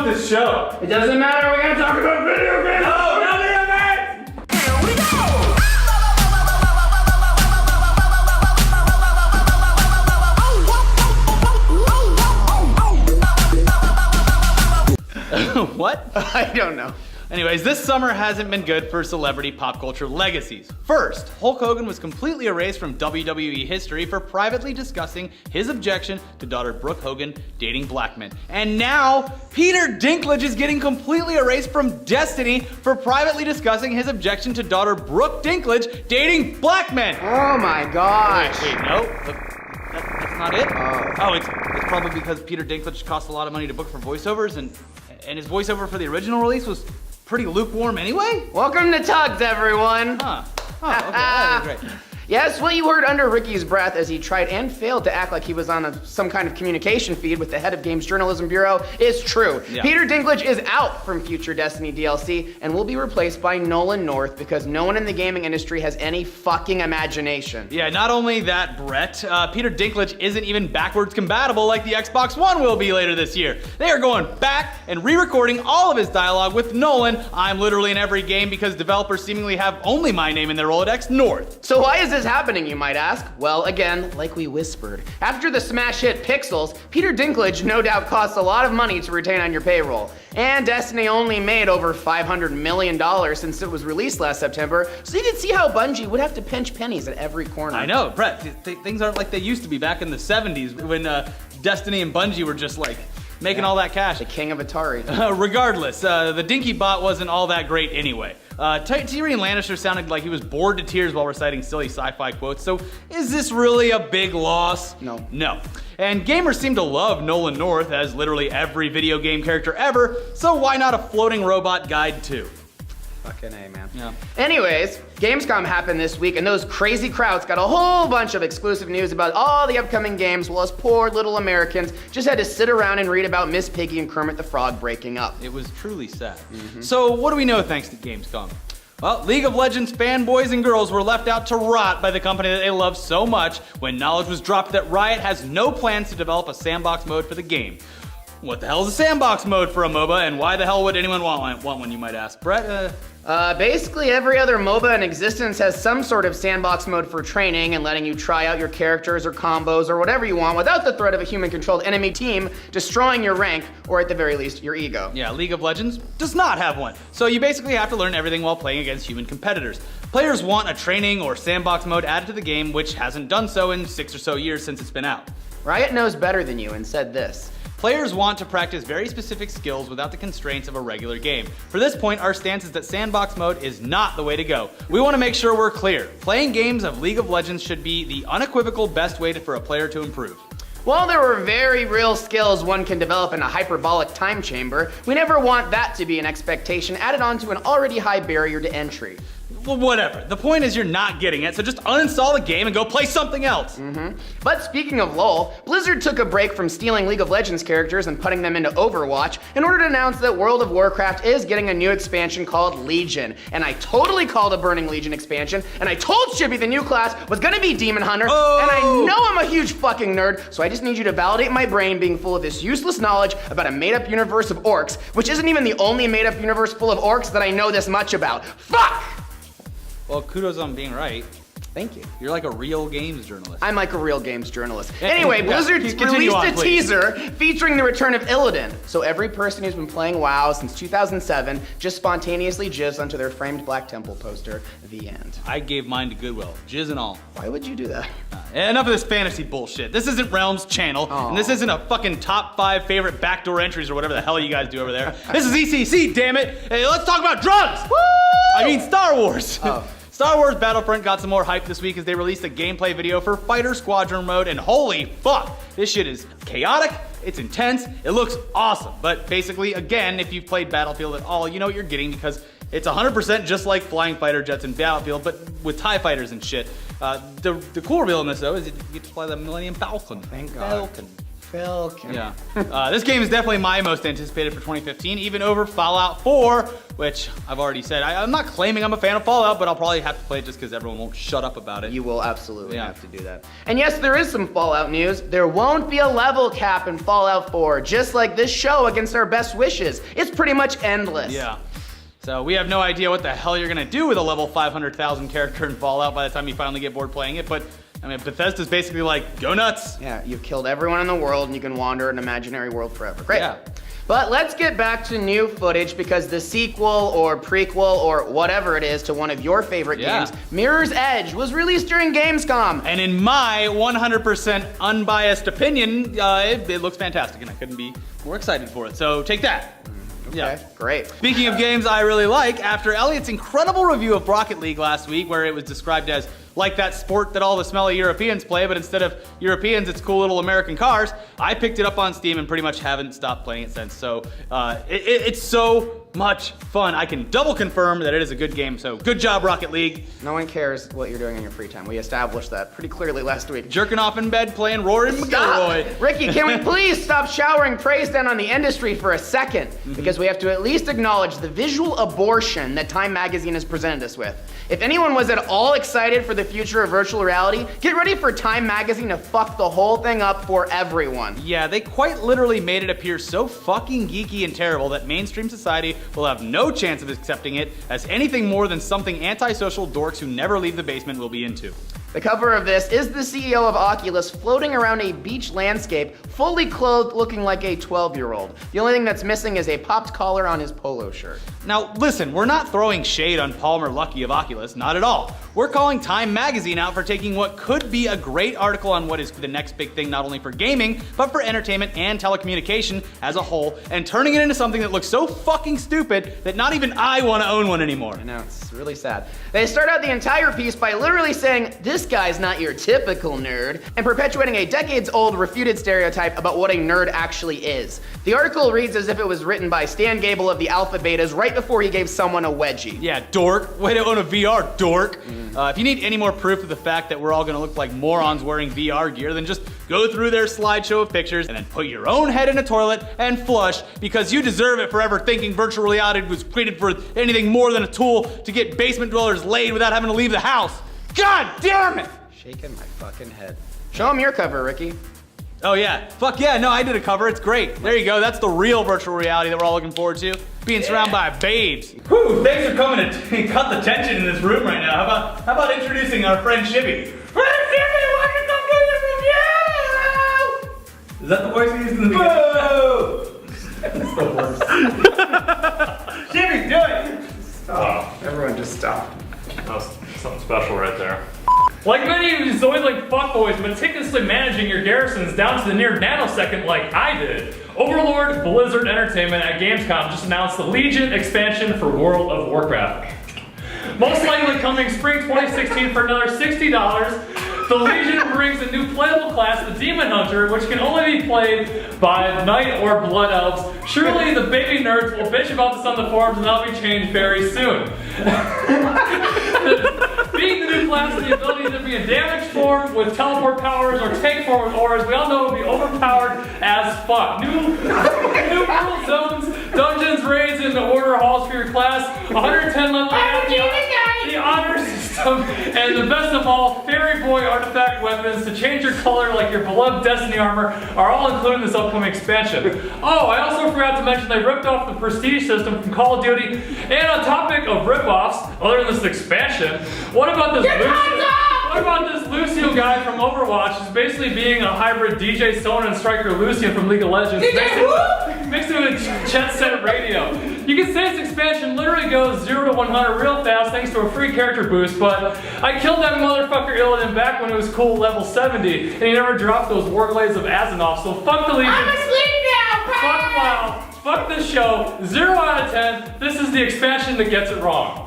this show? It doesn't matter, we're gonna talk about video games! No, not video games! Here we go! What? I don't know. Anyways, this summer hasn't been good for celebrity pop culture legacies. First, Hulk Hogan was completely erased from WWE history for privately discussing his objection to daughter Brooke Hogan dating black men. And now, Peter Dinklage is getting completely erased from Destiny for privately discussing his objection to daughter Brooke Dinklage dating black men. Oh my gosh. Wait, no? That's not it? Oh, it's probably because Peter Dinklage cost a lot of money to book for voiceovers, and his voiceover for the original release was pretty lukewarm anyway? Welcome to Tugs, everyone. Huh. Oh, okay, that is great. Yes, what you heard under Ricky's breath as he tried and failed to act like he was on some kind of communication feed with the head of Games Journalism Bureau is true. Yeah. Peter Dinklage is out from future Destiny DLC and will be replaced by Nolan North because no one in the gaming industry has any fucking imagination. Yeah, not only that, Brett, Peter Dinklage isn't even backwards compatible like the Xbox One will be later this year. They are going back and re-recording all of his dialogue with Nolan. I'm literally in every game because developers seemingly have only my name in their Rolodex, North. So why is this happening, you might ask? Well, again, like we whispered. After the smash hit Pixels, Peter Dinklage no doubt costs a lot of money to retain on your payroll. And Destiny only made over $500 million since it was released last September, so you can see how Bungie would have to pinch pennies at every corner. I know, Brett, things aren't like they used to be back in the 70s when Destiny and Bungie were just like making all that cash. The king of Atari. Regardless, the Dinky bot wasn't all that great anyway. Tyrion Lannister sounded like he was bored to tears while reciting silly sci-fi quotes, so is this really a big loss? No. No. And gamers seem to love Nolan North as literally every video game character ever, so why not a floating robot guide too? Fucking A, man. Yeah. Anyways, Gamescom happened this week, and those crazy crowds got a whole bunch of exclusive news about all the upcoming games, while us poor little Americans just had to sit around and read about Miss Piggy and Kermit the Frog breaking up. It was truly sad. So what do we know thanks to Gamescom? Well, League of Legends fanboys and girls were left out to rot by the company that they love so much when knowledge was dropped that Riot has no plans to develop a sandbox mode for the game. What the hell is a sandbox mode for a MOBA, and why the hell would anyone want one, you might ask? Brett, Basically every other MOBA in existence has some sort of sandbox mode for training and letting you try out your characters or combos or whatever you want without the threat of a human-controlled enemy team destroying your rank, or at the very least, your ego. Yeah, League of Legends does not have one. So you basically have to learn everything while playing against human competitors. Players want a training or sandbox mode added to the game, which hasn't done so in 6 or so years since it's been out. Riot knows better than you and said this. Players want to practice very specific skills without the constraints of a regular game. For this point, our stance is that sandbox mode is not the way to go. We want to make sure we're clear. Playing games of League of Legends should be the unequivocal best way for a player to improve. While there were very real skills one can develop in a hyperbolic time chamber, we never want that to be an expectation added onto an already high barrier to entry. Well, whatever. The point is you're not getting it, so just uninstall the game and go play something else. But speaking of LoL, Blizzard took a break from stealing League of Legends characters and putting them into Overwatch in order to announce that World of Warcraft is getting a new expansion called Legion. And I totally called a Burning Legion expansion, and I told Chippy the new class was gonna be Demon Hunter, and I know I'm a huge fucking nerd, so I just need you to validate my brain being full of this useless knowledge about a made-up universe of orcs, which isn't even the only made-up universe full of orcs that I know this much about. Fuck! Well, kudos on being right. Thank you. You're like a real games journalist. I'm like a real games journalist. Yeah, Anyway, yeah, Blizzard continue released on, a please. teaser featuring the return of Illidan. So every person who's been playing WoW since 2007 just spontaneously jizzed onto their framed Black Temple poster. The end. I gave mine to Goodwill, jizz and all. Why would you do that? Enough of this fantasy bullshit. This isn't Realms channel, and this isn't a fucking top 5 favorite backdoor entries or whatever the hell you guys do over there. This is ECC, damn it. Hey, let's talk about drugs. Woo! I mean Star Wars. Oh. Star Wars Battlefront got some more hype this week as they released a gameplay video for Fighter Squadron mode, and holy fuck, this shit is chaotic, it's intense, it looks awesome. But basically, again, if you've played Battlefield at all, you know what you're getting because it's 100% just like flying fighter jets in Battlefield, but with TIE fighters and shit. The cool reveal in this, though, is you get to fly the Millennium Falcon. Thank God. Falcon. Phil. Yeah. This game is definitely my most anticipated for 2015, even over Fallout 4, which I've already said. I'm not claiming I'm a fan of Fallout, but I'll probably have to play it just because everyone won't shut up about it. You will absolutely have to do that. And yes, there is some Fallout news. There won't be a level cap in Fallout 4, just like this show against our best wishes. It's pretty much endless. Yeah. So we have no idea what the hell you're gonna do with a level 500,000 character in Fallout by the time you finally get bored playing it, but I mean, Bethesda's basically like, go nuts. Yeah, you've killed everyone in the world and you can wander an imaginary world forever. Great. Yeah. But let's get back to new footage because the sequel or prequel or whatever it is to one of your favorite games, Mirror's Edge, was released during Gamescom. And in my 100% unbiased opinion, it looks fantastic and I couldn't be more excited for it. So take that. Okay, great. Speaking of games I really like, after Elliot's incredible review of Rocket League last week, where it was described as like that sport that all the smelly Europeans play, but instead of Europeans, it's cool little American cars, I picked it up on Steam and pretty much haven't stopped playing it since. So it's so much fun. I can double confirm that it is a good game, so good job, Rocket League. No one cares what you're doing in your free time. We established that pretty clearly last week. Jerking off in bed, playing Rory McIlroy. Ricky, can we please stop showering praise down on the industry for a second? Because we have to at least acknowledge the visual abortion that Time Magazine has presented us with. If anyone was at all excited for the future of virtual reality, get ready for Time Magazine to fuck the whole thing up for everyone. Yeah, they quite literally made it appear so fucking geeky and terrible that mainstream society will have no chance of accepting it as anything more than something antisocial dorks who never leave the basement will be into. The cover of this is the CEO of Oculus floating around a beach landscape, fully clothed looking like a 12-year-old. The only thing that's missing is a popped collar on his polo shirt. Now listen, we're not throwing shade on Palmer Luckey of Oculus, not at all. We're calling Time Magazine out for taking what could be a great article on what is the next big thing not only for gaming, but for entertainment and telecommunication as a whole, and turning it into something that looks so fucking stupid that not even I want to own one anymore. I know, it's really sad. They start out the entire piece by literally saying, "This guy's not your typical nerd," and perpetuating a decades-old refuted stereotype about what a nerd actually is. The article reads as if it was written by Stan Gable of the Alpha Betas right before he gave someone a wedgie. Yeah, dork. Way to own a VR, dork. If you need any more proof of the fact that we're all gonna look like morons wearing VR gear, then just go through their slideshow of pictures and then put your own head in a toilet and flush, because you deserve it for ever thinking virtual reality was created for anything more than a tool to get basement dwellers laid without having to leave the house. God damn it! Shaking my fucking head. Show him your cover, Ricky. Oh yeah, fuck yeah, no, I did a cover, it's great. There you go, that's the real virtual reality that we're all looking forward to. Being surrounded by babes. Whew, thanks for coming to cut the tension in this room right now. How about introducing our friend Shibby? Friend Shibby, why did you come do this with you? Is that the voice he used in the beginning? Whoa! That's the worst. Shibby, do it! Stop. Everyone just stop. That was something special right there. Like many of you Zoid-like fuckboys meticulously managing your garrisons down to the near nanosecond like I did, Overlord Blizzard Entertainment at Gamescom just announced the Legion expansion for World of Warcraft. Most likely coming spring 2016 for another $60, the Legion brings a new playable class, the Demon Hunter, which can only be played by Knight or Blood Elves. Surely the baby nerds will bitch about this on the forums and that'll be changed very soon. Being the new class with the ability to be in damage form with teleport powers or tank form with auras, we all know it will be overpowered as fuck. New world zones, dungeons, raids, and the order halls for your class, 110 level the honor system, and the best of all, Fairy Boy artifact weapons to change your color like your beloved Destiny armor are all included in this upcoming expansion. Oh, I also forgot to mention they ripped off the Prestige system from Call of Duty, and on topic of rip-offs, other than this expansion, what about this Lucio guy from Overwatch who's basically being a hybrid DJ Sona and Striker Lucian from League of Legends mixed in with Jet Set Radio. You can say this expansion literally goes 0 to 100 real fast thanks to a free character boost, but I killed that motherfucker Illidan back when it was cool level 70, and he never dropped those Warglades of Azinov, so fuck the Legion. I'm asleep now! Fuck WoW. Fuck this show. 0 out of 10. This is the expansion that gets it wrong.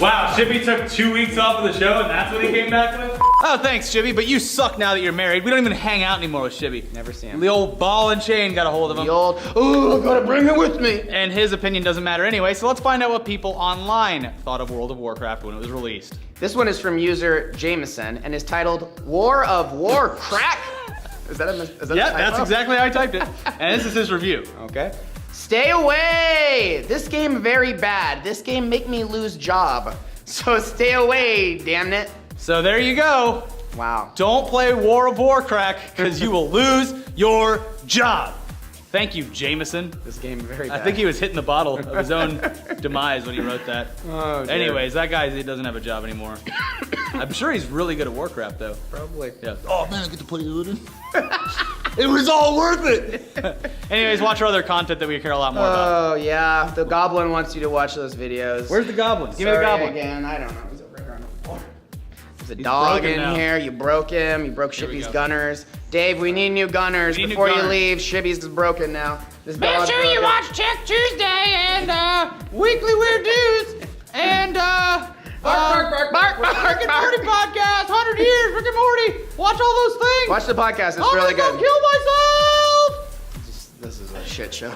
Wow, Shibby took 2 weeks off of the show and that's what he came back with? Oh, thanks, Shibby, but you suck now that you're married. We don't even hang out anymore with Shibby. Never see him. The old ball and chain got a hold of him. The old, oh, I gotta bring him with me. And his opinion doesn't matter anyway, so let's find out what people online thought of World of Warcraft when it was released. This one is from user Jameson and is titled War of Warcraft. Is that a Yeah, typo? that's exactly how I typed it. And this is his review. Okay. Stay away! This game very bad. This game make me lose job. So stay away, damn it. So there you go. Wow. Don't play War of Warcraft because you will lose your job. Thank you, Jameson. This game very bad. I think he was hitting the bottle of his own demise when he wrote that. Oh, dear. Anyways, that guy he doesn't have a job anymore. I'm sure he's really good at Warcraft, though. Probably. Yeah. Oh man, I get to play Odin. It was all worth it. Anyways, watch our other content that we care a lot more about. Oh, yeah. The goblin wants you to watch those videos. Where's the goblin? Give me the Sorry goblin. again. I don't know. He's over here on the floor. There's a He's dog broken in now. here. You broke him. You broke Here we Shippy's go. gunners. Dave, we need new gunners We need new before you gunners. leave. Shippy's is broken now. This Make dog sure you broken. watch Check Tuesday and Weekly Weird News and bark, Rick and Morty podcast, 100 years, Rick and Morty. Watch all those things. Watch the podcast. It's I'm really gonna good. go kill myself. This is a shit show.